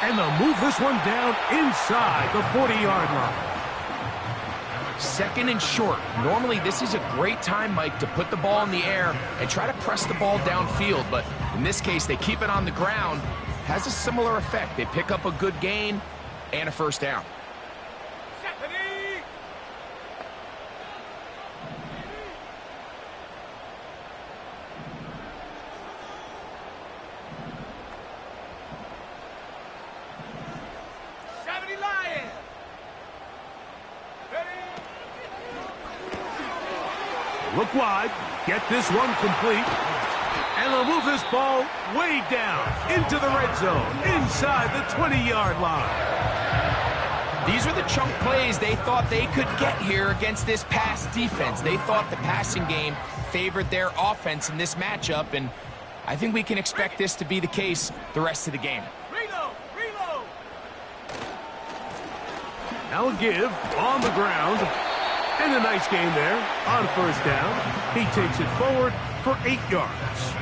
And they'll move this one down inside the 40-yard line. Second and short. Normally, this is a great time, Mike, to put the ball in the air and try to press the ball downfield. But in this case, they keep it on the ground. Has a similar effect. They pick up a good gain and a first down. Look wide, get this one complete, and they'll move this ball way down into the red zone, inside the 20-yard line. These are the chunk plays they thought they could get here against this pass defense. They thought the passing game favored their offense in this matchup, and I think we can expect this to be the case the rest of the game. Reload! Now a give on the ground. And a nice gain there on first down. He takes it forward for 8 yards.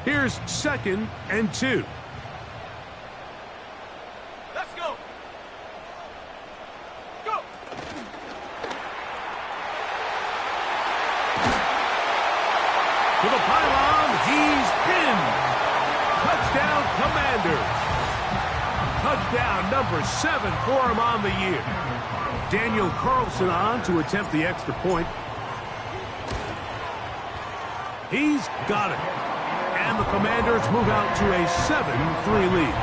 Here's 2nd and 2. To the pylon, he's in. Touchdown, Commanders. Touchdown number 7 for him on the year. Daniel Carlson on to attempt the extra point. He's got it. And the Commanders move out to a 7-3 lead.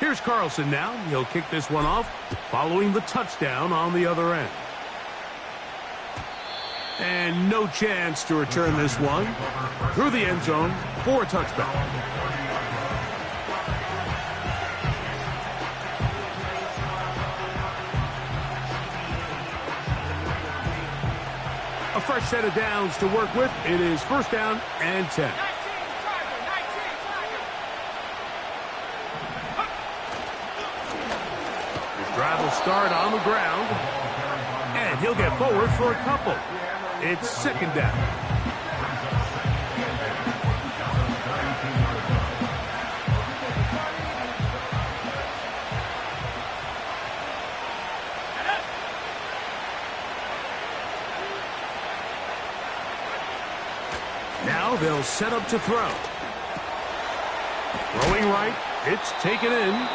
Here's Carlson now. He'll kick this one off, following the touchdown on the other end. And no chance to return this one through the end zone for a touchback. A fresh set of downs to work with. It is first down and 10. Drive will start on the ground, and he'll get forward for a couple. It's second down. Now they'll set up to throw. Throwing right, it's taken in.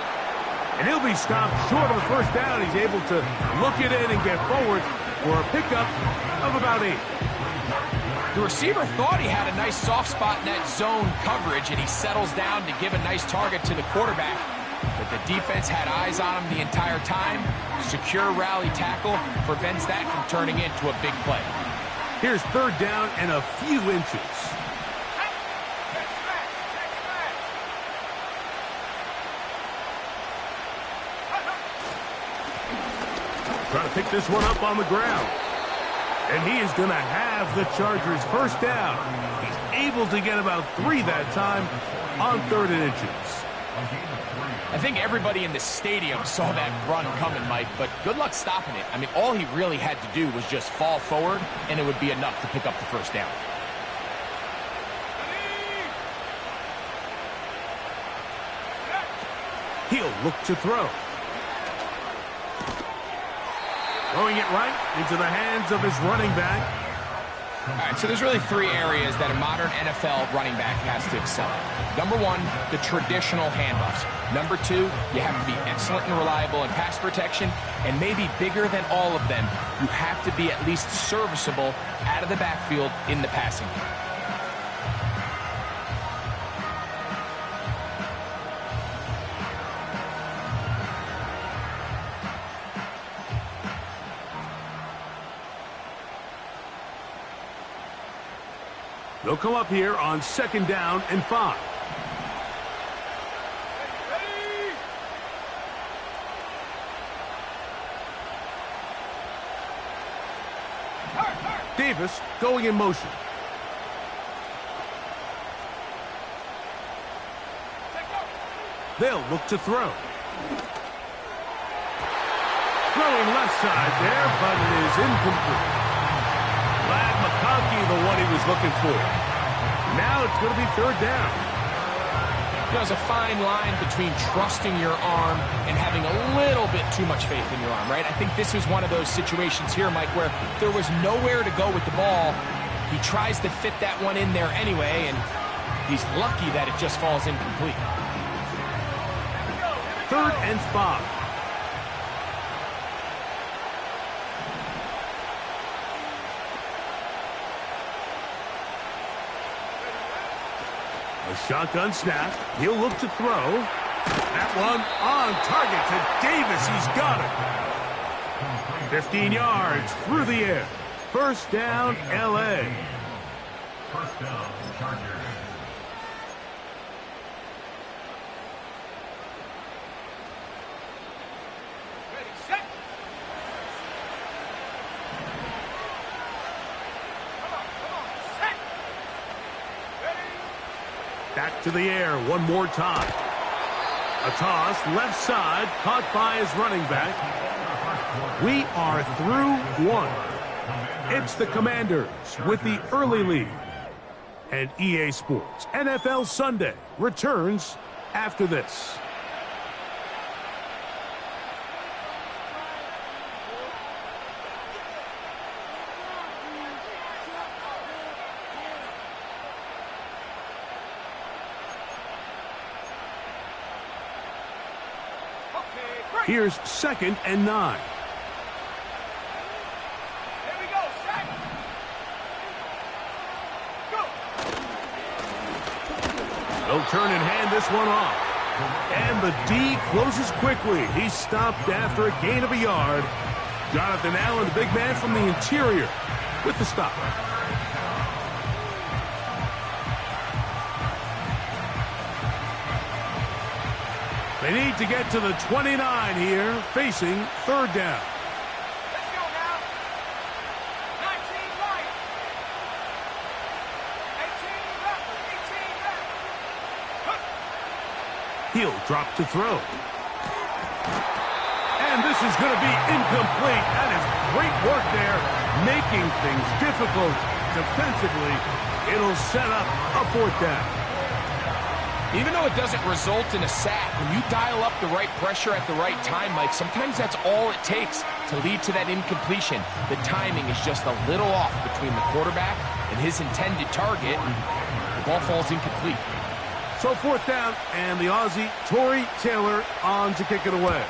And he'll be stopped short of the first down. He's able to look it in and get forward for a pickup of about 8. The receiver thought he had a nice soft spot in that zone coverage, and he settles down to give a nice target to the quarterback. But the defense had eyes on him the entire time. Secure rally tackle prevents that from turning into a big play. Here's third down and a few inches. Trying to pick this one up on the ground. And he is going to have the Chargers first down. He's able to get about 3 that time on 3rd and inches. I think everybody in the stadium saw that run coming, Mike, but good luck stopping it. I mean, all he really had to do was just fall forward, and it would be enough to pick up the first down. He'll look to throw. Throwing it right into the hands of his running back. All right, so there's really 3 areas that a modern NFL running back has to excel at. Number 1, the traditional handoffs. Number 2, you have to be excellent and reliable in pass protection. And maybe bigger than all of them, you have to be at least serviceable out of the backfield in the passing game. They'll come up here on 2nd down and 5. Davis going in motion. They'll look to throw. Throwing left side there, but it is incomplete. Ladd McConkey, the one he was looking for. Now it's going to be third down. There's a fine line between trusting your arm and having a little bit too much faith in your arm, right? I think this is one of those situations here, Mike, where there was nowhere to go with the ball. He tries to fit that one in there anyway, and he's lucky that it just falls incomplete. 3rd and 5. A shotgun snap. He'll look to throw. That one on target to Davis. He's got it. 15 yards through the air. First down, L.A. First down, Chargers. Back to the air one more time. A toss, left side, caught by his running back. We are through one. It's the Commanders with the early lead. And EA Sports NFL Sunday returns after this. Here's 2nd and 9. Here we go, set. Go. They'll turn and hand this one off. And the D closes quickly. He's stopped after a gain of a yard. Jonathan Allen, the big man from the interior, with the stop. They need to get to the 29 here, facing 3rd down. Let's go now. 19 right. 18 left. 18 left. He'll drop to throw. And this is going to be incomplete. That is great work there, making things difficult defensively. It'll set up a 4th down. Even though it doesn't result in a sack, when you dial up the right pressure at the right time, Mike, sometimes that's all it takes to lead to that incompletion. The timing is just a little off between the quarterback and his intended target. The ball falls incomplete. So 4th down, and the Aussie, Tory Taylor, on to kick it away.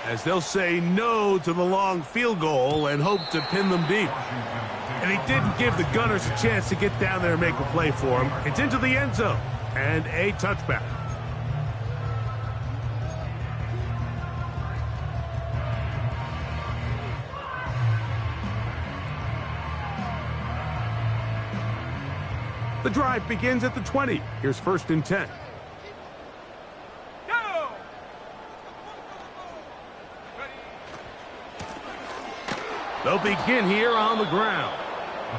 As they'll say no to the long field goal and hope to pin them deep. And he didn't give the Gunners a chance to get down there and make a play for him. It's into the end zone. And a touchback. The drive begins at the 20. Here's 1st and 10. Go. They'll begin here on the ground.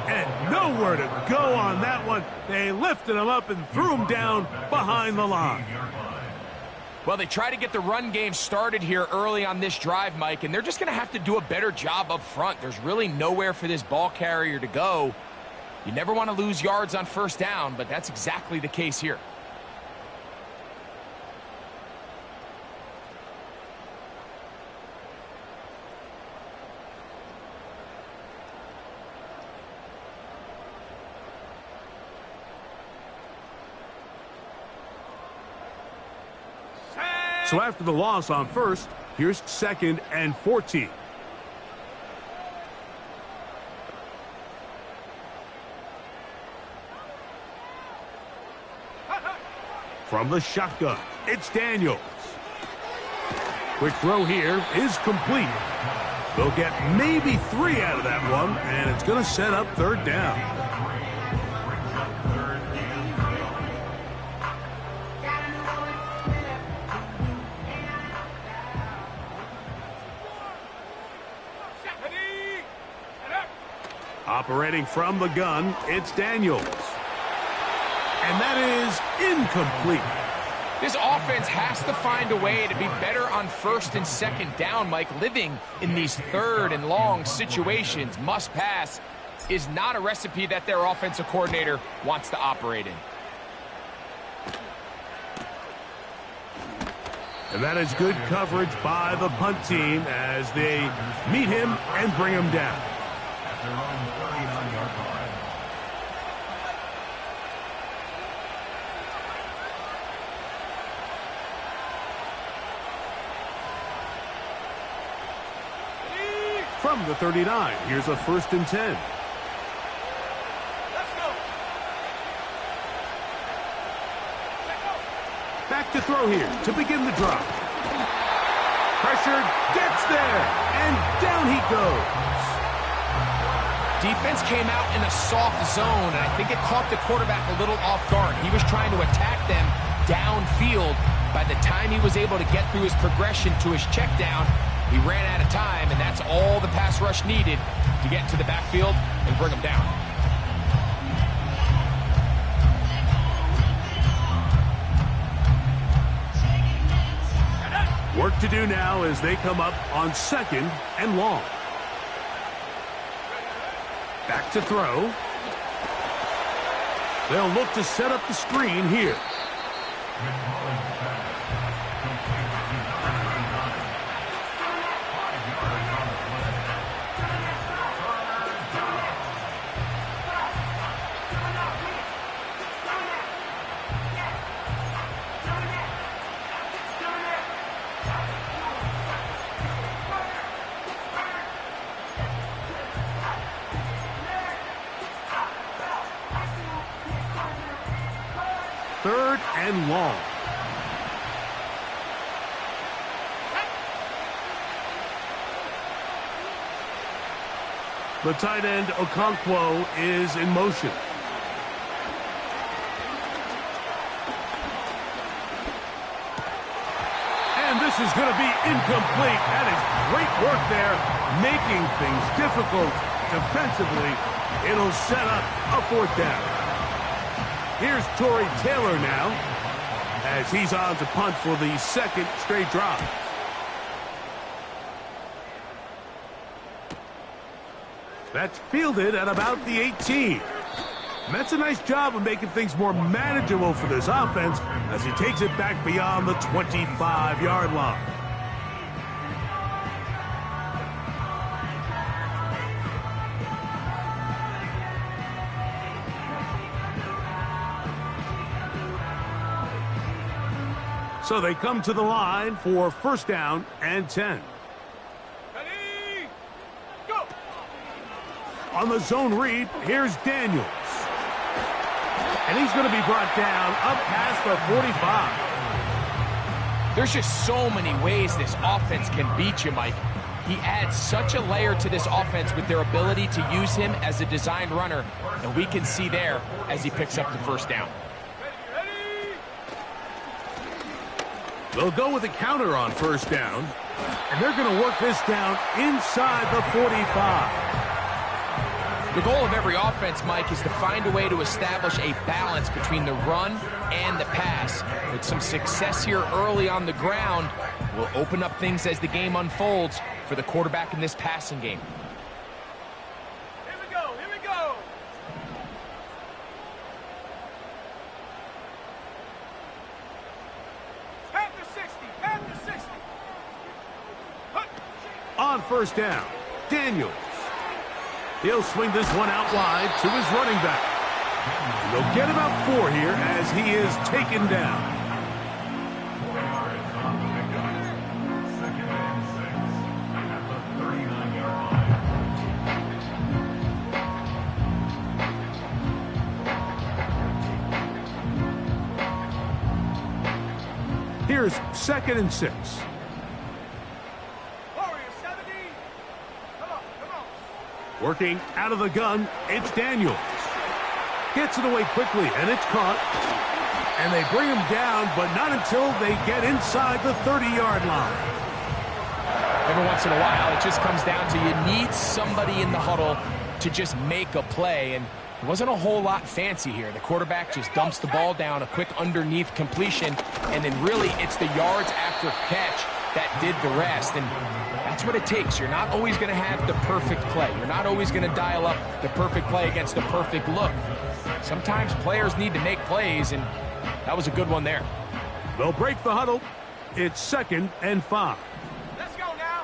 And nowhere to go on that one. They lifted him up and threw him down behind the line. Well, they try to get the run game started here early on this drive, Mike, and they're just going to have to do a better job up front. There's really nowhere for this ball carrier to go. You never want to lose yards on 1st down, but that's exactly the case here. So after the loss on 1st, here's 2nd and 14. From the shotgun, it's Daniels. Quick throw here is complete. They'll get maybe 3 out of that one, and it's going to set up 3rd down. Operating from the gun, it's Daniels. And that is incomplete. This offense has to find a way to be better on first and second down, Mike. Living in these third and long situations, must pass, is not a recipe that their offensive coordinator wants to operate in. And that is good coverage by the punt team as they meet him and bring him down. At their own 39-yard line. From the 39, here's a 1st and 10. Let's go. Back to throw here to begin the drop. Pressured, gets there, and down he goes. Defense came out in a soft zone, and I think it caught the quarterback a little off guard. He was trying to attack them downfield. By the time he was able to get through his progression to his check down, he ran out of time, and that's all the pass rush needed to get to the backfield and bring him down. Work to do now as they come up on 2nd and long. Back to throw. They'll look to set up the screen here. Third and long. The tight end, Okonkwo, is in motion. And this is going to be incomplete. That is great work there, making things difficult defensively. It'll set up a 4th down. Here's Tory Taylor now, as he's on to punt for the 2nd straight drop. That's fielded at about the 18. And that's a nice job of making things more manageable for this offense as he takes it back beyond the 25-yard line. So they come to the line for 1st down and 10. Ready? Go. On the zone read, here's Daniels. And he's going to be brought down up past the 45. There's just so many ways this offense can beat you, Mike. He adds such a layer to this offense with their ability to use him as a designed runner, and we can see there as he picks up the 1st down. They'll go with a counter on 1st down, and they're going to work this down inside the 45. The goal of every offense, Mike, is to find a way to establish a balance between the run and the pass. With some success here early on the ground, will open up things as the game unfolds for the quarterback in this passing game. Here we go. Here we go. Panther 60. Panther 60. On 1st down, Daniels. He'll swing this one out wide to his running back. And they'll get about 4 here as he is taken down. 4 yards on the pickup. 2nd and 6 at the 39-yard line. Here's 2nd and 6. Working out of the gun, it's Daniels. Gets it away quickly, and it's caught. And they bring him down, but not until they get inside the 30-yard line. Every once in a while, it just comes down to you need somebody in the huddle to just make a play, and it wasn't a whole lot fancy here. The quarterback just dumps the ball down, a quick underneath completion, and then really it's the yards after catch that did the rest, and that's what it takes. You're not always going to have the perfect play. You're not always going to dial up the perfect play against the perfect look. Sometimes players need to make plays, and that was a good one there. They'll break the huddle. It's 2nd and 5. Let's go now.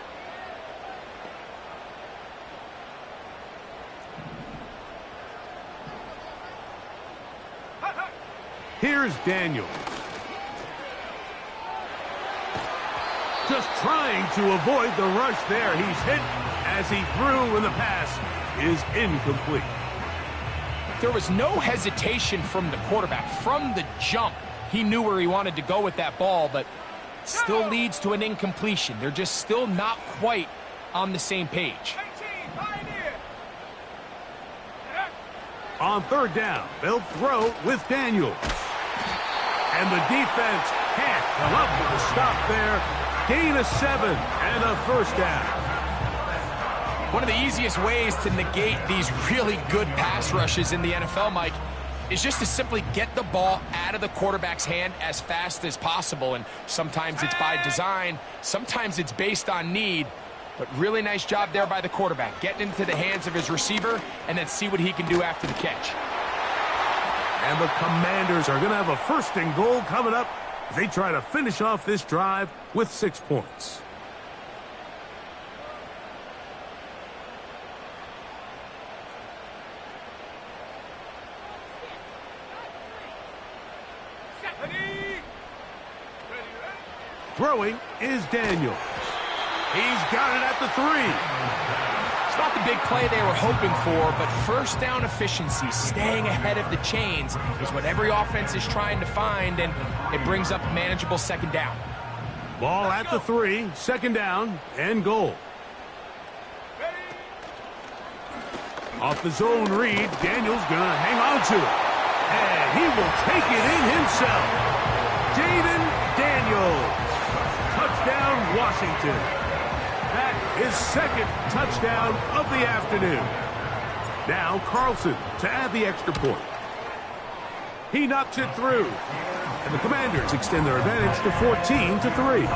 Here's Daniels. Just trying to avoid the rush there. He's hit as he threw, and the pass is incomplete. There was no hesitation from the quarterback. From the jump, he knew where he wanted to go with that ball, but still leads to an incompletion. They're just still not quite on the same page. On 3rd down, they'll throw with Daniels. And the defense can't come up with a stop there. Gain of 7 and a 1st down. One of the easiest ways to negate these really good pass rushes in the NFL, Mike, is just to simply get the ball out of the quarterback's hand as fast as possible. And sometimes it's by design, sometimes it's based on need. But really nice job there by the quarterback, getting into the hands of his receiver and then see what he can do after the catch. And the Commanders are going to have a 1st and goal coming up. They try to finish off this drive with 6 points. Throwing is Daniels. He's got it at the 3. It's not the big play they were hoping for, but 1st down efficiency, staying ahead of the chains, is what every offense is trying to find, and it brings up a manageable 2nd down. Ball at the 3, 2nd down, and goal. Off the zone read, Daniels gonna hang on to it. And he will take it in himself. Jayden Daniels. Touchdown, Washington. That is 2nd touchdown of the afternoon. Now Carlson to add the extra point. He knocks it through. And the Commanders extend their advantage to 14-3.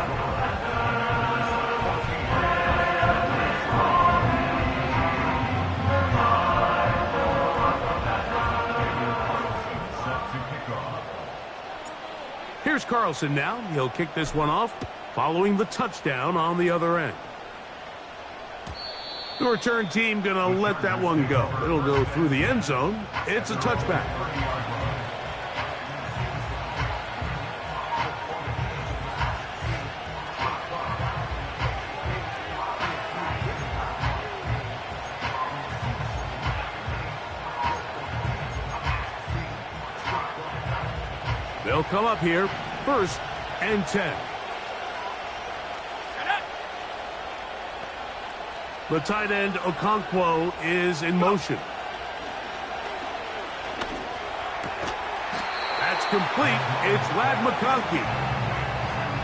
Here's Carlson now. He'll kick this one off, following the touchdown on the other end. The return team going to let that one go. It'll go through the end zone. It's a touchback. They'll come up here, 1st and 10. The tight end, Okonkwo, is in motion. That's complete. It's Ladd McConkey.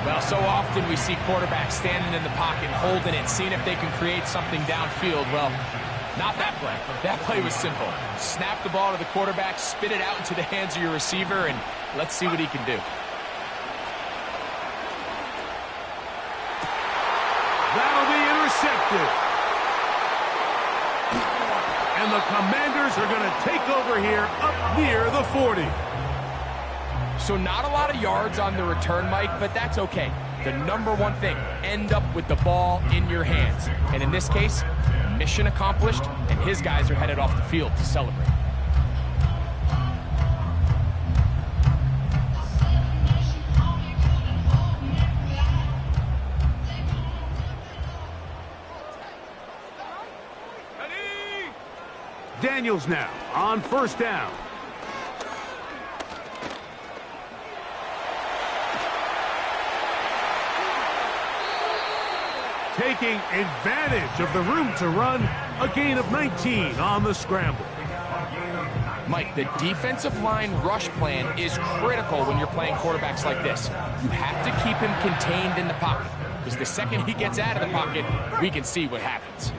Well, so often we see quarterbacks standing in the pocket, holding it, seeing if they can create something downfield. Well, not that play. That play was simple. Snap the ball to the quarterback, spit it out into the hands of your receiver, and let's see what he can do. That'll be intercepted. And the Commanders are going to take over here up near the 40. So not a lot of yards on the return, Mike, but that's okay. The number one thing, end up with the ball in your hands. And in this case, mission accomplished, and his guys are headed off the field to celebrate. Daniels now on 1st down. Taking advantage of the room to run, a gain of 19 on the scramble. Mike, the defensive line rush plan is critical when you're playing quarterbacks like this. You have to keep him contained in the pocket, because the second he gets out of the pocket, we can see what happens.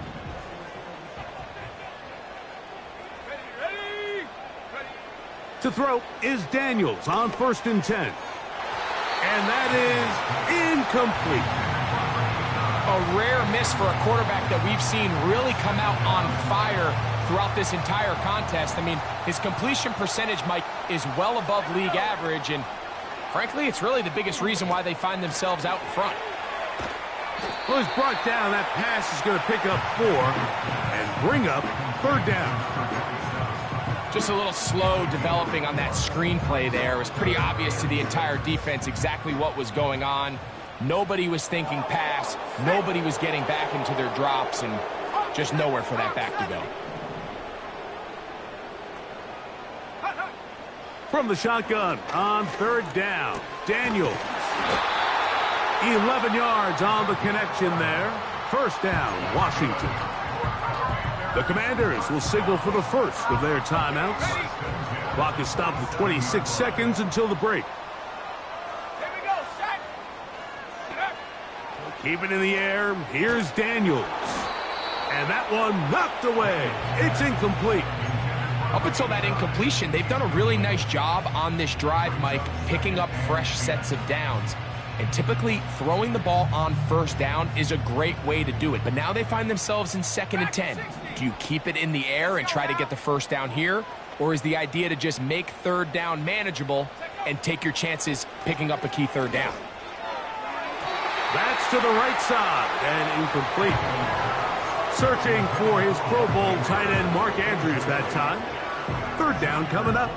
To throw is Daniels on 1st and 10. And that is incomplete. A rare miss for a quarterback that we've seen really come out on fire throughout this entire contest. I mean, his completion percentage, Mike, is well above league average, and frankly, it's really the biggest reason why they find themselves out in front. Well, he's brought down. That pass is going to pick up 4 and bring up 3rd down. Just a little slow developing on that screenplay there. It was pretty obvious to the entire defense exactly what was going on. Nobody was thinking pass. Nobody was getting back into their drops, and just nowhere for that back to go. From the shotgun on 3rd down, Daniels. 11 yards on the connection there. 1st down, Washington. The Commanders will signal for the first of their timeouts. Clock is stopped at 26 seconds until the break. Here we go, set. Keep it in the air. Here's Daniels. And that one knocked away. It's incomplete. Up until that incompletion, they've done a really nice job on this drive, Mike, picking up fresh sets of downs. And typically, throwing the ball on 1st down is a great way to do it. But now they find themselves in 2nd and 10. Do you keep it in the air and try to get the 1st down here? Or is the idea to just make 3rd down manageable and take your chances picking up a key 3rd down? That's to the right side and incomplete. Searching for his Pro Bowl tight end Mark Andrews that time. 3rd down coming up.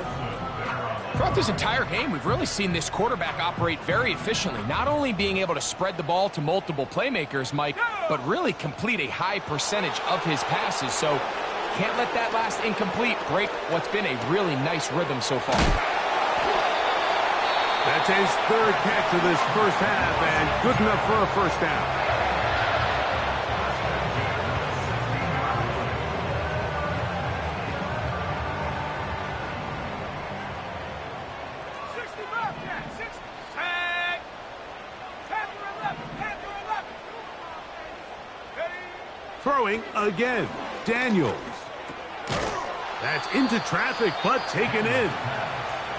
Throughout this entire game, we've really seen this quarterback operate very efficiently, not only being able to spread the ball to multiple playmakers, Mike, but really complete a high percentage of his passes. So can't let that last incomplete break what's been a really nice rhythm so far. That's his 3rd catch of this 1st half and good enough for a 1st down. Throwing again, Daniels. That's into traffic, but taken in.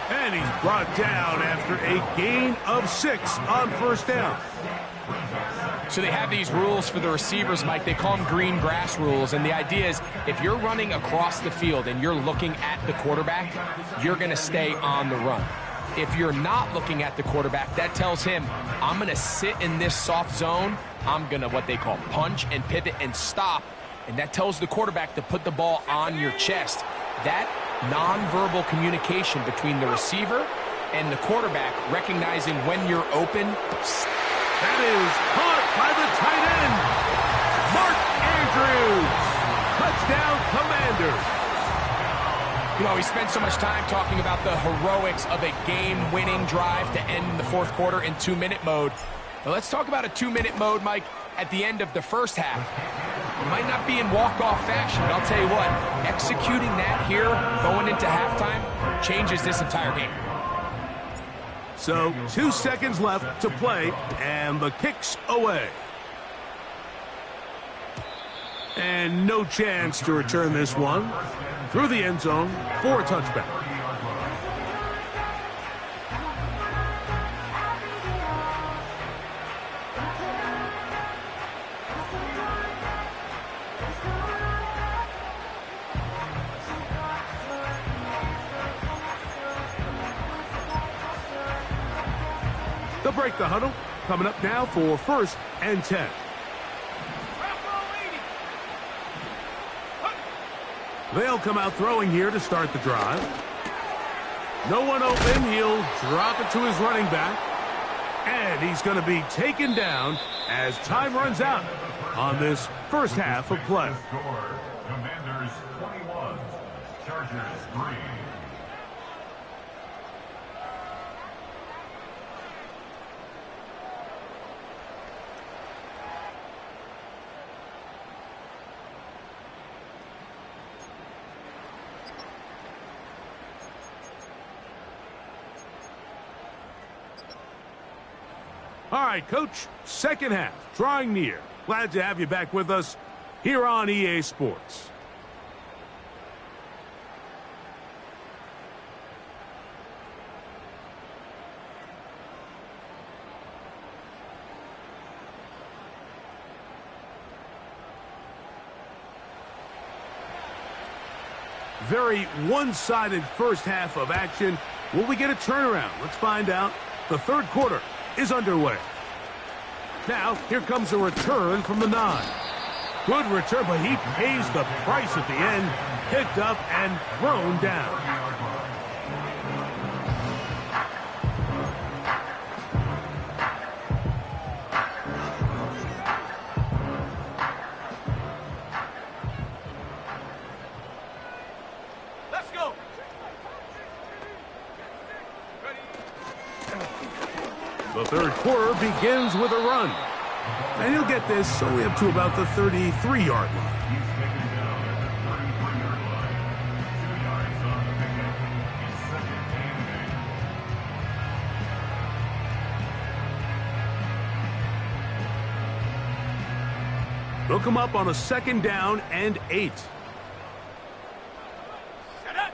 And he's brought down after a gain of 6 on 1st down. So they have these rules for the receivers, Mike. They call them green grass rules. And the idea is if you're running across the field and you're looking at the quarterback, you're going to stay on the run. If you're not looking at the quarterback, that tells him, I'm going to sit in this soft zone. I'm going to what they call punch and pivot and stop. And that tells the quarterback to put the ball on your chest. That nonverbal communication between the receiver and the quarterback, recognizing when you're open. That is caught by the tight end, Mark Andrews. Touchdown, Commanders. You know, we spent so much time talking about the heroics of a game-winning drive to end the 4th quarter in 2-minute mode. Now let's talk about a 2-minute mode, Mike, at the end of the 1st half. It might not be in walk-off fashion, but I'll tell you what, executing that here, going into halftime, changes this entire game. So 2 seconds left to play, and the kick's away. And no chance to return this one through the end zone for a touchback. They'll break the huddle. Coming up now for 1st and 10. They'll come out throwing here to start the drive. No one open. He'll drop it to his running back. And he's going to be taken down as time runs out on this 1st half of play. Commanders 21, Chargers 3. All right, Coach, 2nd half, drawing near. Glad to have you back with us here on EA Sports. Very one-sided first half of action. Will we get a turnaround? Let's find out. The third quarter is underway. Now, here comes a return from the 9. Good return, but he pays the price at the end. Picked up and thrown down. Let's go. The third quarter begins with a run. And he'll get this only up to about the 33-yard line. They'll come up on a 2nd down and 8. Set up.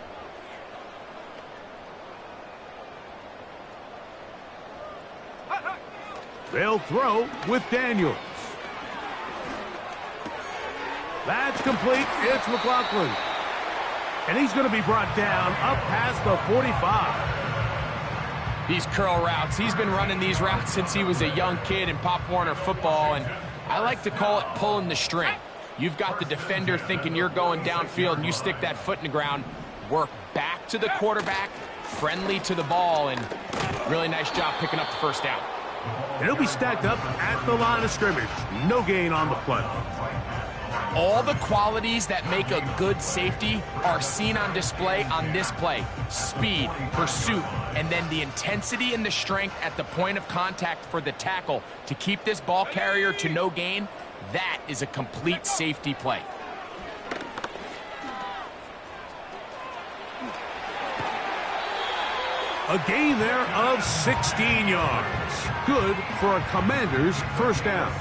They'll throw with Daniels. That's complete. It's McLaughlin. And he's going to be brought down up past the 45. These curl routes, he's been running these routes since he was a young kid in Pop Warner football, and I like to call it pulling the string. You've got the defender thinking you're going downfield, and you stick that foot in the ground, work back to the quarterback, friendly to the ball, and really nice job picking up the first down. And he'll be stacked up at the line of scrimmage. No gain on the play. All the qualities that make a good safety are seen on display on this play. Speed, pursuit, and then the intensity and the strength at the point of contact for the tackle to keep this ball carrier to no gain. That is a complete safety play. A gain there of 16 yards. Good for a Commanders first down.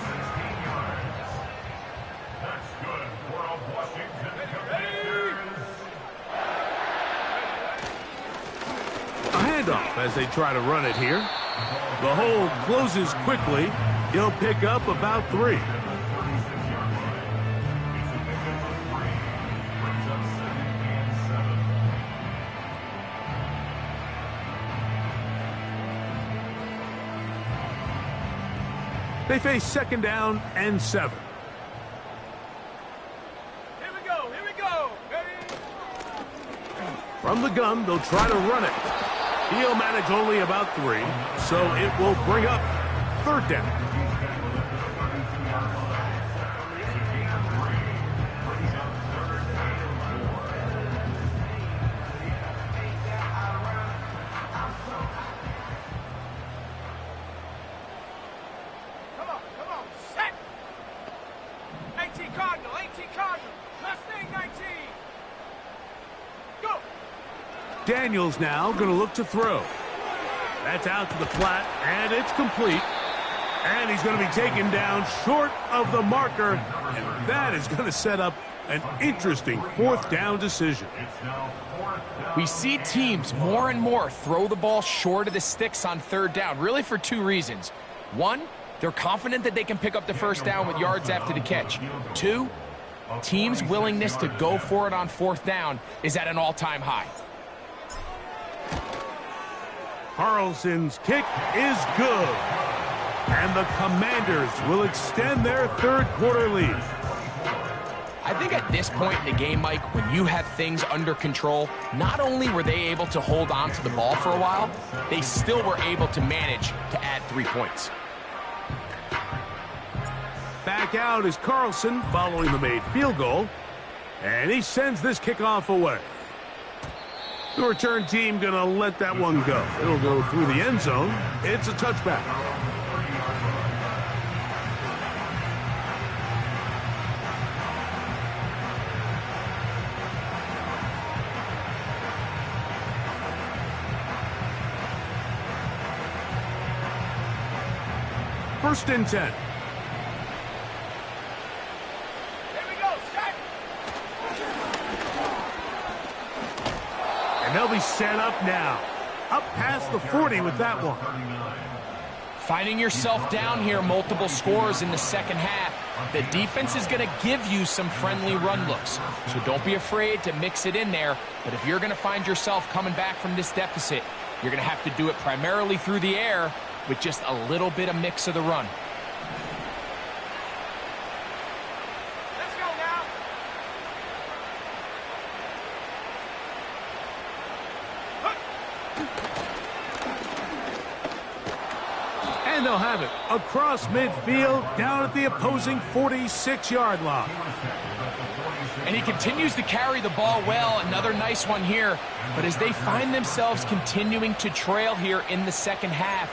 That's good for a Washington Commanders. A handoff as they try to run it here. The hole closes quickly. He'll pick up about 3. They face 2nd down and 7. Here we go. Here we go. Ready? From the gun, they'll try to run it. He'll manage only about 3, so it will bring up 3rd down. Come on. Set. 18 Cardinal. 18 Cardinal. Mustang 19. Go. Daniels now going to look to throw. That's out to the flat, and it's complete. And he's going to be taken down short of the marker, and that is going to set up an interesting 4th down decision. It's now 4th down. We see teams more and more throw the ball short of the sticks on 3rd down, really for 2 reasons. 1, they're confident that they can pick up the first down with yards after the catch. 2, teams' willingness to go for it on 4th down is at an all-time high. Carlson's kick is good. And the Commanders will extend their 3rd quarter lead. I think at this point in the game, Mike, when you have things under control, not only were they able to hold on to the ball for a while, they still were able to manage to add 3 points. Back out is Carlson following the made field goal. And he sends this kickoff away. The return team going to let that one go. It'll go through the end zone. It's a touchback. First and 10. Here we go. Set. And they'll be set up now. Up past the 40 with that one. Finding yourself down here multiple scores in the second half, the defense is going to give you some friendly run looks. So don't be afraid to mix it in there. But if you're going to find yourself coming back from this deficit, you're going to have to do it primarily through the air with just a little bit of mix of the run. Let's go now. And they'll have it across midfield, down at the opposing 46-yard line. And he continues to carry the ball well. Another nice one here. But as they find themselves continuing to trail here in the second half,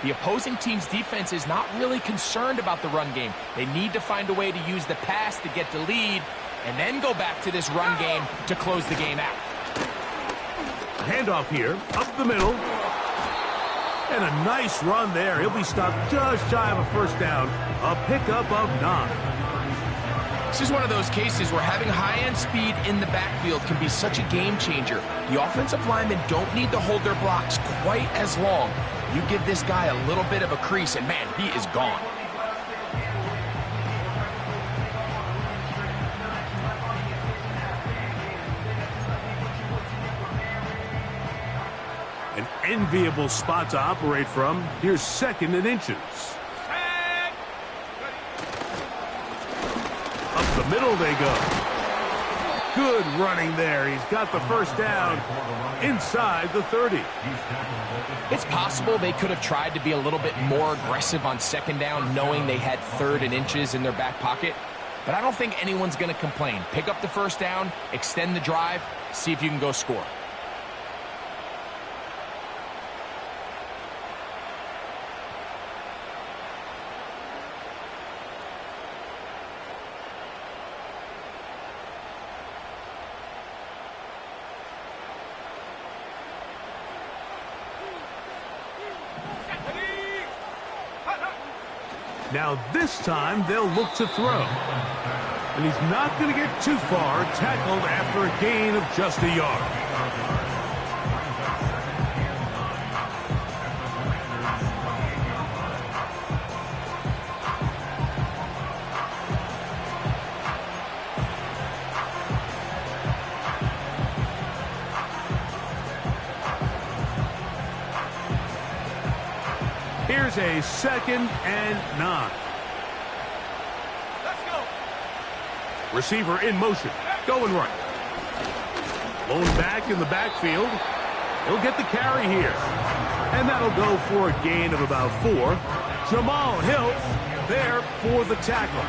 the opposing team's defense is not really concerned about the run game. They need to find a way to use the pass to get the lead and then go back to this run game to close the game out. Handoff here, up the middle. And a nice run there. He'll be stopped just shy of a first down. A pickup of 9. This is one of those cases where having high-end speed in the backfield can be such a game changer. The offensive linemen don't need to hold their blocks quite as long. You give this guy a little bit of a crease, and man, he is gone. An enviable spot to operate from. Here's 2nd and inches. Tag. Up the middle they go. Good running there. He's got the first down inside the 30. It's possible they could have tried to be a little bit more aggressive on 2nd down, knowing they had 3rd and inches in their back pocket. But I don't think anyone's going to complain. Pick up the first down, extend the drive, see if you can go score. Now this time they'll look to throw. And he's not going to get too far, tackled after a gain of just a yard. Here's a 2nd and 9. Let's go. Receiver in motion, going right. Lone back in the backfield. He'll get the carry here. And that'll go for a gain of about 4. Jamal Hill there for the tackle.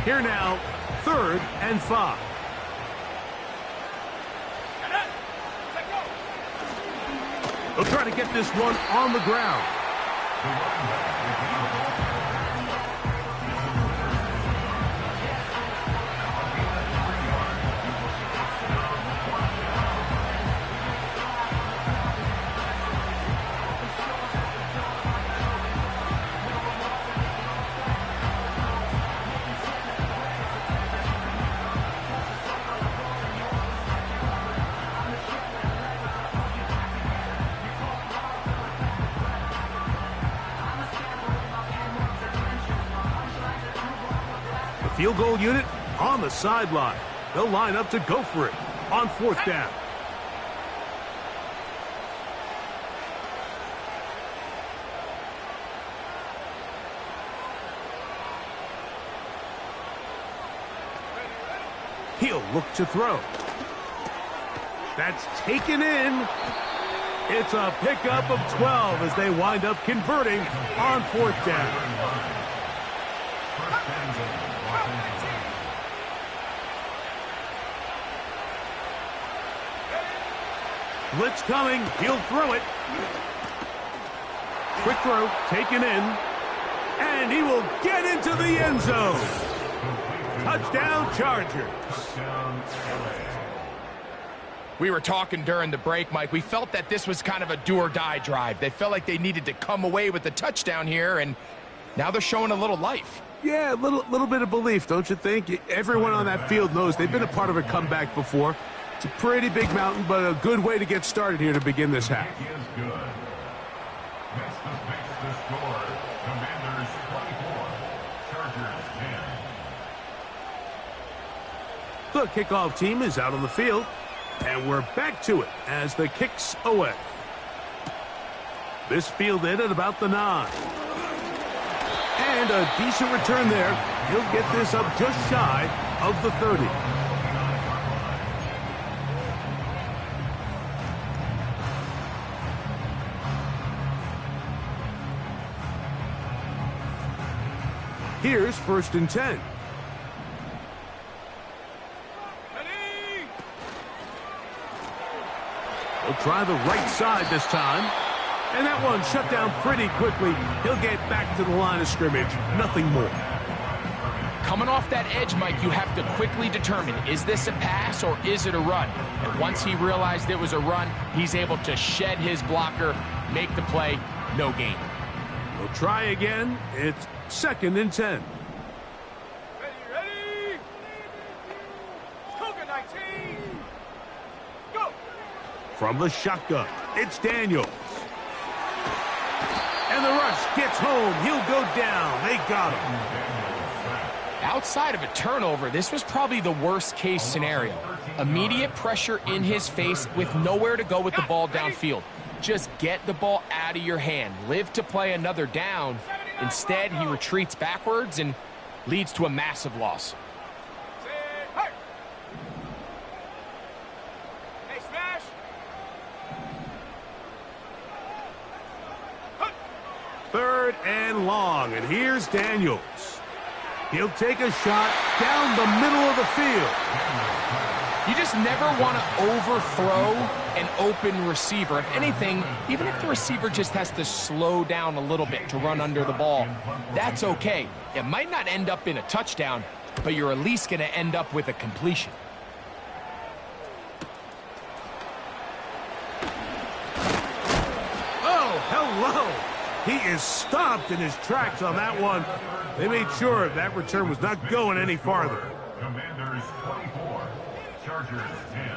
Here now, 3rd and 5. They'll try to get this one on the ground. Field goal unit on the sideline. They'll line up to go for it on 4th down. He'll look to throw. That's taken in. It's a pickup of 12 as they wind up converting on 4th down. Blitz coming. He'll throw it. Quick throw. Taken in. And he will get into the end zone. Touchdown, Chargers. We were talking during the break, Mike. We felt that this was kind of a do-or-die drive. They felt like they needed to come away with the touchdown here, and Now they're showing a little life. Yeah, a little bit of belief, don't you think? Everyone on that field knows they've been a part of a comeback before. It's a pretty big mountain, but a good way to get started here to begin this half. He is good. Next to fix the score, Commanders 24, Chargers 10. The kickoff team is out on the field, and we're back to it as the kick's away. This fielded at about the 9. And a decent return there. He'll get this up just shy of the 30. Here's 1st and 10. He'll try the right side this time. And that one shut down pretty quickly. He'll get back to the line of scrimmage. Nothing more. Coming off that edge, Mike, you have to quickly determine, is this a pass or is it a run? And once he realized it was a run, he's able to shed his blocker, make the play, no gain. He'll try again. It's 2nd and 10. Ready? Cougar 19. Go. From the shotgun, it's Daniels. And the rush gets home. He'll go down. They got him. Outside of a turnover, this was probably the worst case scenario. Immediate pressure in his face with nowhere to go with the ball downfield. Just get the ball out of your hand. Live to play another down. Instead, he retreats backwards and leads to a massive loss. Hey, smash. 3rd and long. And here's Daniels. He'll take a shot down the middle of the field. You just never want to overthrow an open receiver. If anything, even if the receiver just has to slow down a little bit to run under the ball, that's okay. It might not end up in a touchdown, but you're at least going to end up with a completion. Oh, hello. He is stopped in his tracks on that one. They made sure that return was not going any farther. Commanders 24, Chargers 10.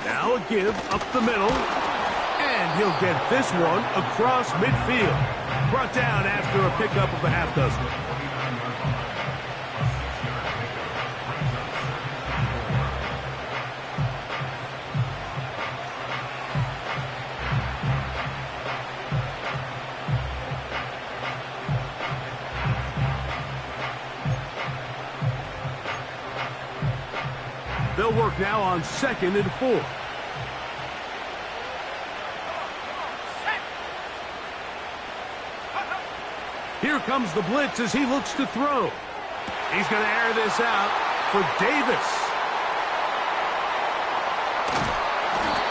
Now a give up the middle. And he'll get this one across midfield. Brought down after a pickup of a half dozen. They'll work now on 2nd and 4. Here comes the blitz as he looks to throw. He's going to air this out for Davis.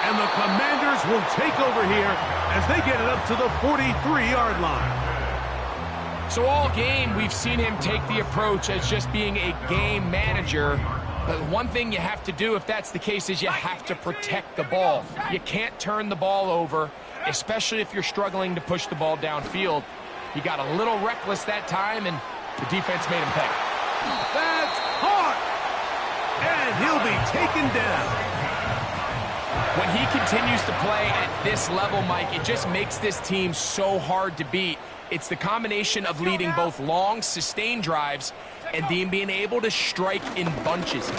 And the Commanders will take over here as they get it up to the 43-yard line. So all game, we've seen him take the approach as just being a game manager. But one thing you have to do if that's the case is you have to protect the ball. You can't turn the ball over, especially if you're struggling to push the ball downfield. He got a little reckless that time, and the defense made him pay. That's caught! And he'll be taken down. When he continues to play at this level, Mike, it just makes this team so hard to beat. It's the combination of leading both long, sustained drives and then being able to strike in bunches.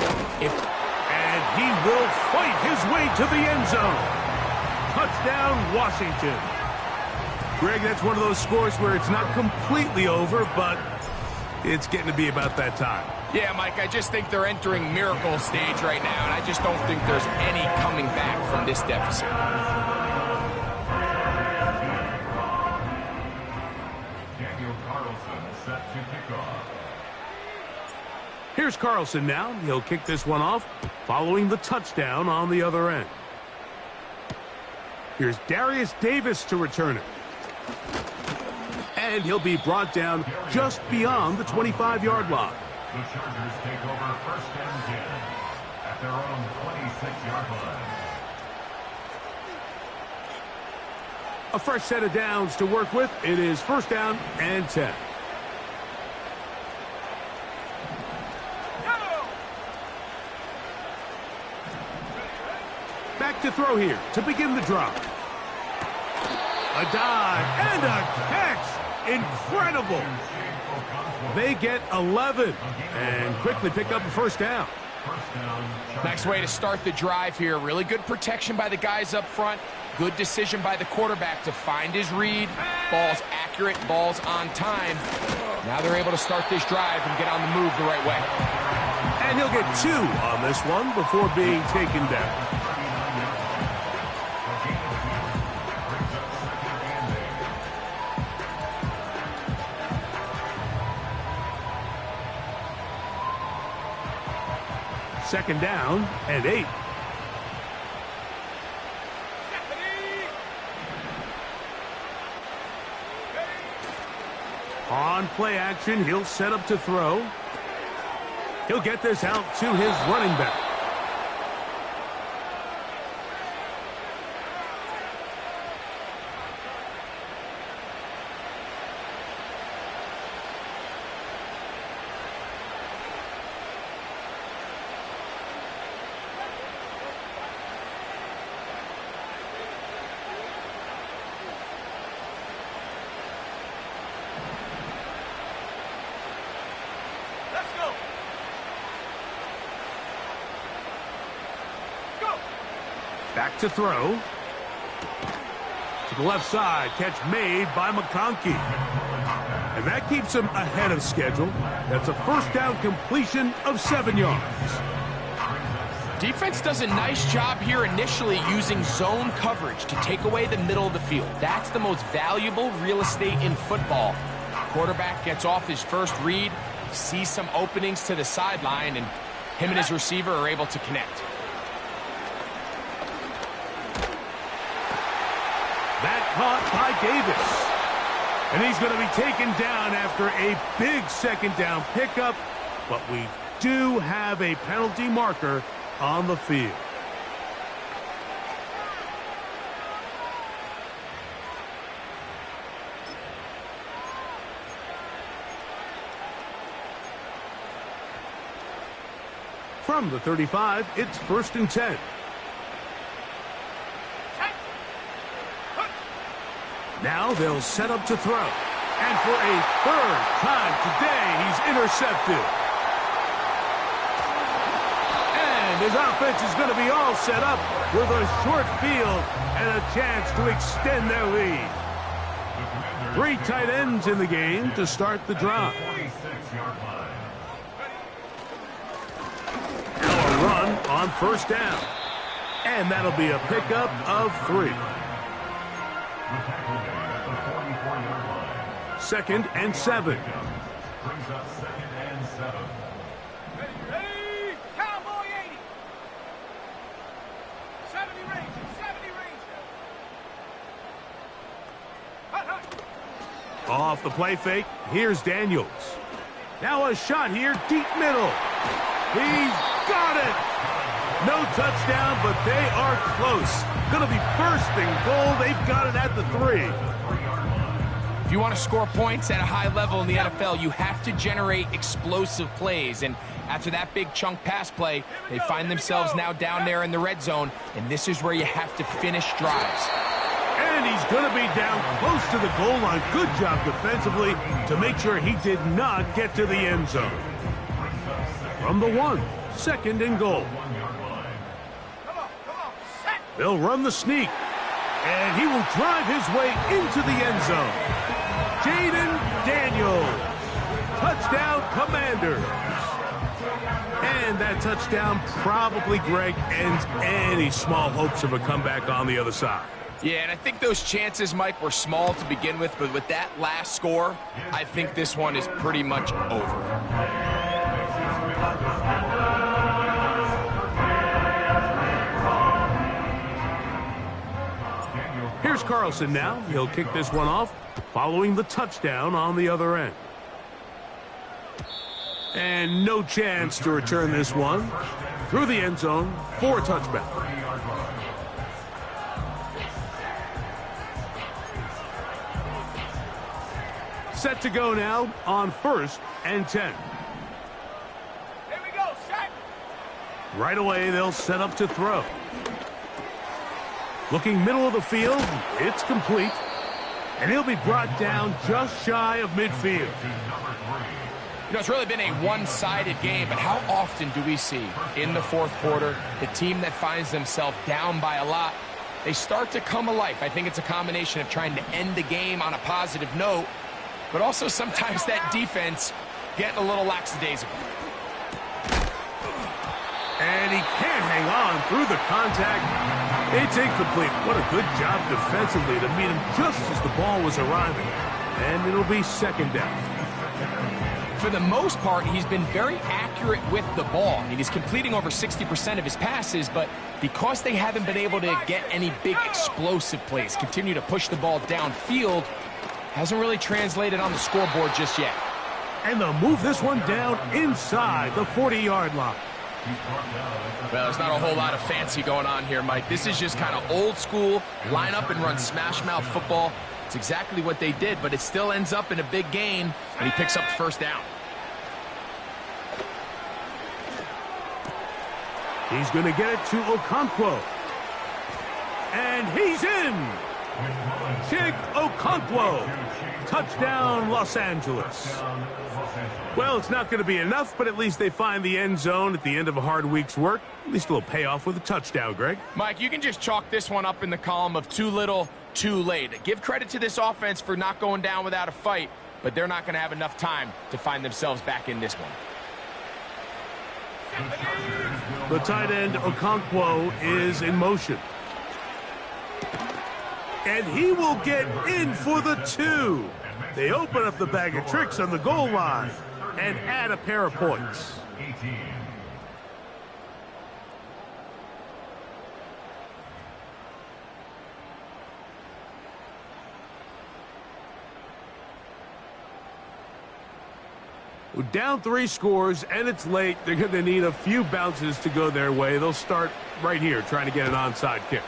And he will fight his way to the end zone. Touchdown, Washington. Greg, that's one of those scores where it's not completely over, but it's getting to be about that time. Yeah, Mike, I just think they're entering miracle stage right now, and I just don't think there's any coming back from this deficit. Daniel Carlson set to Here's Carlson now. He'll kick this one off, following the touchdown on the other end. Here's Darius Davis to return it. And he'll be brought down just beyond the 25-yard line. The Chargers take over 1st and 10 at their own 26-yard line. A fresh set of downs to work with. It is 1st down and 10. Back to throw here to begin the drive. A dive and a catch. Incredible. They get 11 and quickly pick up a 1st down. Nice way to start the drive here. Really good protection by the guys up front. Good decision by the quarterback to find his read. Ball's accurate, ball's on time. Now they're able to start this drive and get on the move the right way. And he'll get 2 on this one before being taken down. Second down and 8. On play action, he'll set up to throw. He'll get this out to his running back. Back to throw. To the left side. Catch made by McConkey. And that keeps him ahead of schedule. That's a 1st down completion of 7 yards. Defense does a nice job here initially using zone coverage to take away the middle of the field. That's the most valuable real estate in football. Quarterback gets off his first read, sees some openings to the sideline, and him and his receiver are able to connect. That caught by Davis. And he's going to be taken down after a big 2nd down pickup. But we do have a penalty marker on the field. From the 35, it's 1st and 10. Now they'll set up to throw. And for a 3rd time today, he's intercepted. And his offense is going to be all set up with a short field and a chance to extend their lead. 3 tight ends in the game to start the drive. Now a run on 1st down. And that'll be a pickup of 3. 2nd and 7. Brings up 2nd and 7. Ready, Cowboy 80. 70 range, 70 range. Hut, hut. Off the play fake, here's Daniels. Now a shot here, deep middle. He's got it. No touchdown, but they are close. Going to be 1st and goal. They've got it at the 3. If you want to score points at a high level in the NFL, you have to generate explosive plays. And after that big chunk pass play, they find themselves now down there in the red zone. And this is where you have to finish drives. And he's going to be down close to the goal line. Good job defensively to make sure he did not get to the end zone. From the 1, 2nd and goal. They'll run the sneak. And he will drive his way into the end zone. Jaden Daniels. Touchdown, Commanders. And that touchdown probably, Greg, ends any small hopes of a comeback on the other side. Yeah, and I think those chances, Mike, were small to begin with, but with that last score, I think this one is pretty much over. Here's Carlson now. He'll kick this one off, following the touchdown on the other end. And no chance to return this one through the end zone for a touchback. Set to go now on 1st and 10. Here we go, set. Right away, they'll set up to throw. Looking middle of the field, it's complete. And he'll be brought down just shy of midfield. You know, it's really been a one-sided game, but how often do we see in the fourth quarter the team that finds themselves down by a lot, they start to come alive? I think it's a combination of trying to end the game on a positive note, but also sometimes that defense getting a little lackadaisical. And he can't hang on through the contact. It's incomplete. What a good job defensively to meet him just as the ball was arriving. And it'll be 2nd down. For the most part, he's been very accurate with the ball. I mean, he's completing over 60% of his passes, but because they haven't been able to get any big explosive plays, continue to push the ball downfield, hasn't really translated on the scoreboard just yet. And they'll move this one down inside the 40-yard line. Well, there's not a whole lot of fancy going on here, Mike. This is just kind of old school, line up and run smash mouth football. It's exactly what they did, but it still ends up in a big gain, and he picks up the 1st down. He's going to get it to Okonkwo. And he's in. Chig Okonkwo. Touchdown, Los Angeles. Well, it's not going to be enough, but at least they find the end zone at the end of a hard week's work. At least it'll pay off with a touchdown, Greg. Mike, you can just chalk this one up in the column of too little, too late. Give credit to this offense for not going down without a fight, but they're not going to have enough time to find themselves back in this one. The tight end, Okonkwo, is in motion. And he will get in for the 2. They open up the bag of tricks on the goal line and add a pair of points. Down 3 scores, and it's late. They're going to need a few bounces to go their way. They'll start right here trying to get an onside kick.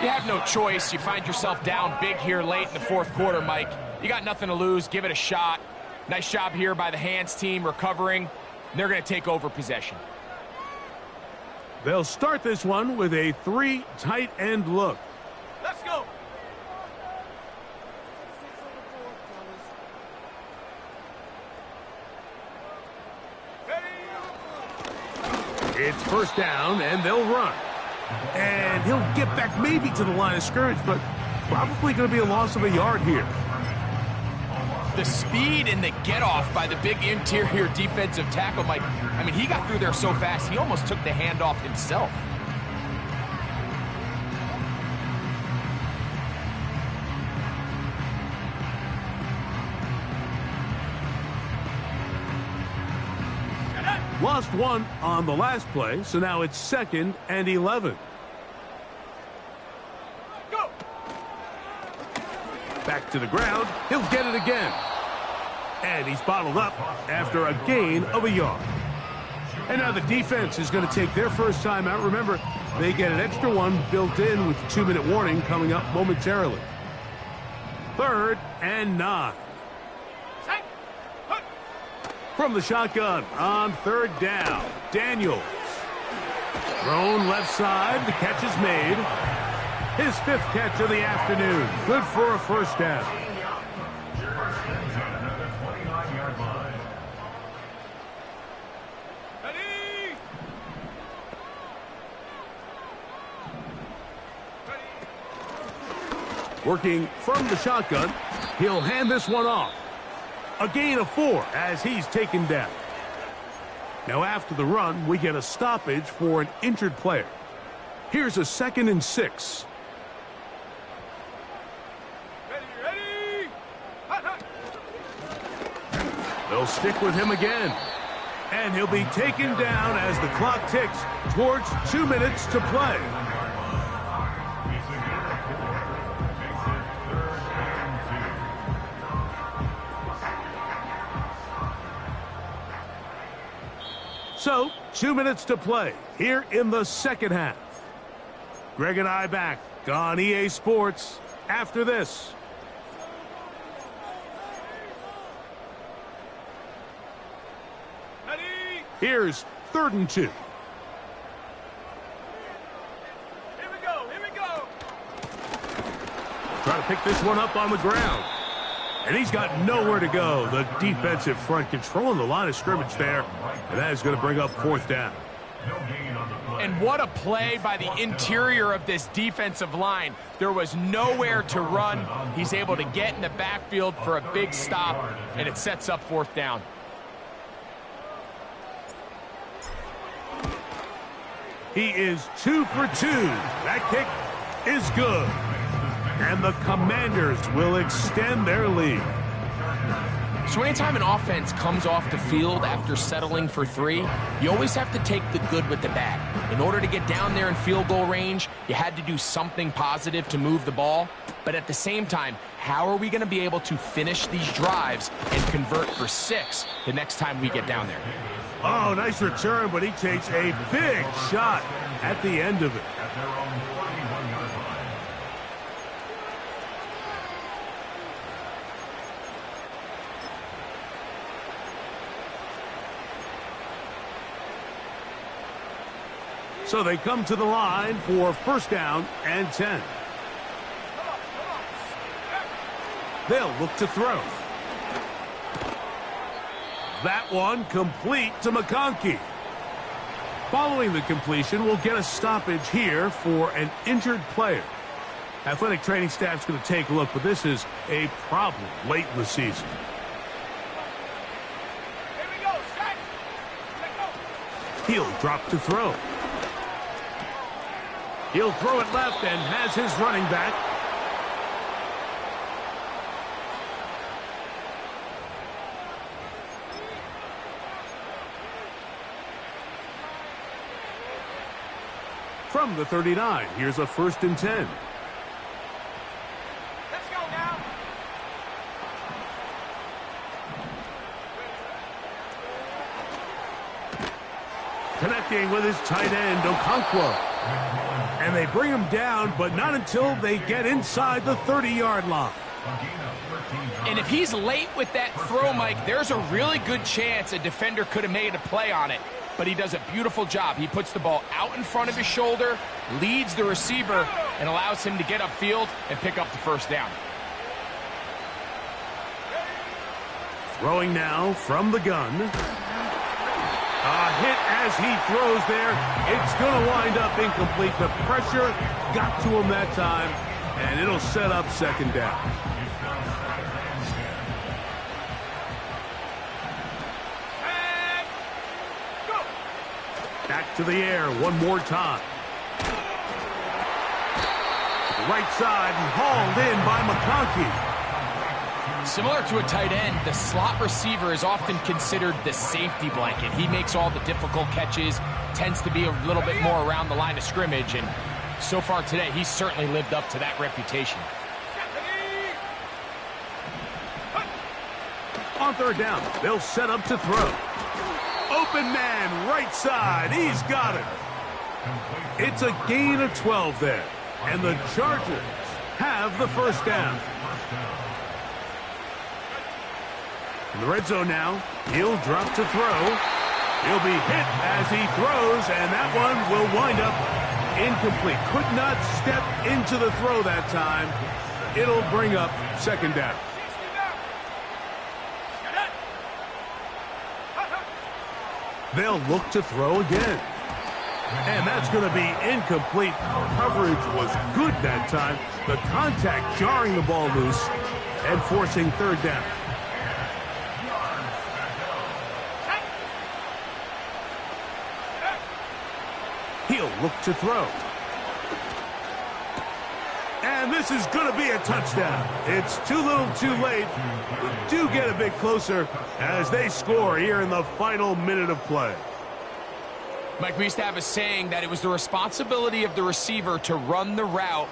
You have no choice. You find yourself down big here late in the fourth quarter, Mike. You got nothing to lose. Give it a shot. Nice job here by the Hands team recovering. They're going to take over possession. They'll start this one with a 3 tight end look. Let's go. It's 1st down, and they'll run. And he'll get back maybe to the line of scrimmage, but probably going to be a loss of a yard here. The speed and the get-off by the big interior defensive tackle, Mike. I mean, he got through there so fast, he almost took the handoff himself. Lost 1 on the last play, so now it's 2nd and 11. Go. Back to the ground. He'll get it again. And he's bottled up after a gain of a yard. And now the defense is going to take their first time out. Remember, they get an extra one built in with 2-minute warning coming up momentarily. 3rd and 9. From the shotgun on 3rd down, Daniels. Thrown left side, the catch is made. His 5th catch of the afternoon. Good for a 1st down. Ready. Working from the shotgun, he'll hand this one off. A gain of 4 as he's taken down. Now after the run, we get a stoppage for an injured player. Here's a 2nd and 6. Ready. Hot, hot. They'll stick with him again. And he'll be taken down as the clock ticks towards 2 minutes to play. So, 2 minutes to play here in the second half. Greg and I back on EA Sports after this. Here's 3rd and 2. Here we go. Here we go. Try to pick this one up on the ground. And he's got nowhere to go. The defensive front controlling the line of scrimmage there. And that is going to bring up 4th down. And what a play by the interior of this defensive line. There was nowhere to run. He's able to get in the backfield for a big stop, and it sets up 4th down. He is 2 for 2. That kick is good. And the Commanders will extend their lead. So anytime an offense comes off the field after settling for 3, you always have to take the good with the bad. In order to get down there in field goal range, you had to do something positive to move the ball. But at the same time, how are we going to be able to finish these drives and convert for 6 the next time we get down there? Oh, nice return, but he takes a big shot at the end of it. So they come to the line for 1st down and 10. They'll look to throw. That one complete to McConkey. Following the completion, we'll get a stoppage here for an injured player. Athletic training staff's going to take a look, but this is a problem late in the season. Here we go. Set. Let go. He'll drop to throw. He'll throw it left and has his running back. From the 39, here's a 1st and 10. Let's go now. Connecting with his tight end, Okonkwo. And they bring him down, but not until they get inside the 30-yard line. And if he's late with that throw, Mike, there's a really good chance a defender could have made a play on it. But he does a beautiful job. He puts the ball out in front of his shoulder, leads the receiver, and allows him to get upfield and pick up the 1st down. Throwing now from the gun. A hit as he throws there. It's going to wind up incomplete. The pressure got to him that time, and it'll set up 2nd down. And go. Back to the air one more time. Right side and hauled in by McConkey. Similar to a tight end, the slot receiver is often considered the safety blanket. He makes all the difficult catches, tends to be a little bit more around the line of scrimmage, and so far today, he's certainly lived up to that reputation. On 3rd down, they'll set up to throw. Open man, right side, he's got it. It's a gain of 12 there, and the Chargers have the 1st down. In the red zone now, he'll drop to throw. He'll be hit as he throws, and that one will wind up incomplete. Could not step into the throw that time. It'll bring up 2nd down. They'll look to throw again. And that's going to be incomplete. Coverage was good that time. The contact jarring the ball loose and forcing 3rd down. He'll look to throw. And And this is going to be a touchdown. It's too little too late. We do get a bit closer as they score here in the final minute of play. Mike, we used to have a saying that it was the responsibility of the receiver to run the route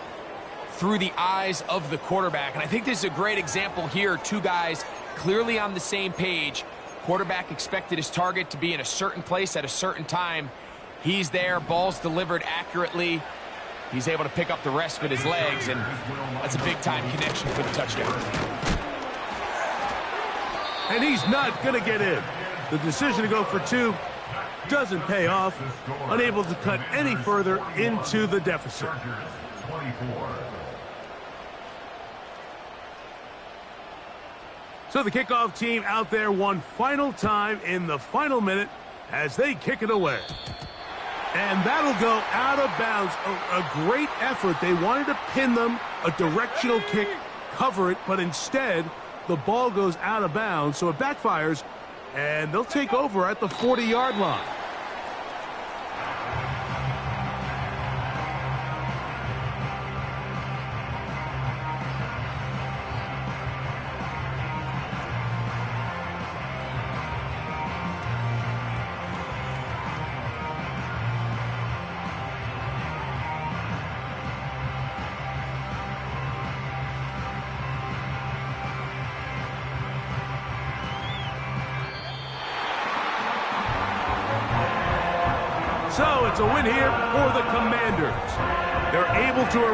through the eyes of the quarterback. And I think this is a great example here. Two guys clearly on the same page. Quarterback expected his target to be in a certain place at a certain time. He's there, ball's delivered accurately. He's able to pick up the rest with his legs, and that's a big-time connection for the touchdown. And he's not going to get in. The decision to go for two doesn't pay off. Unable to cut any further into the deficit. So the kickoff team out there one final time in the final minute as they kick it away. And that'll go out of bounds. A great effort. They wanted to pin them, a directional kick, cover it, but instead the ball goes out of bounds, so it backfires, and they'll take over at the 40-yard line. So it's a win here for the Commanders. They're able to erase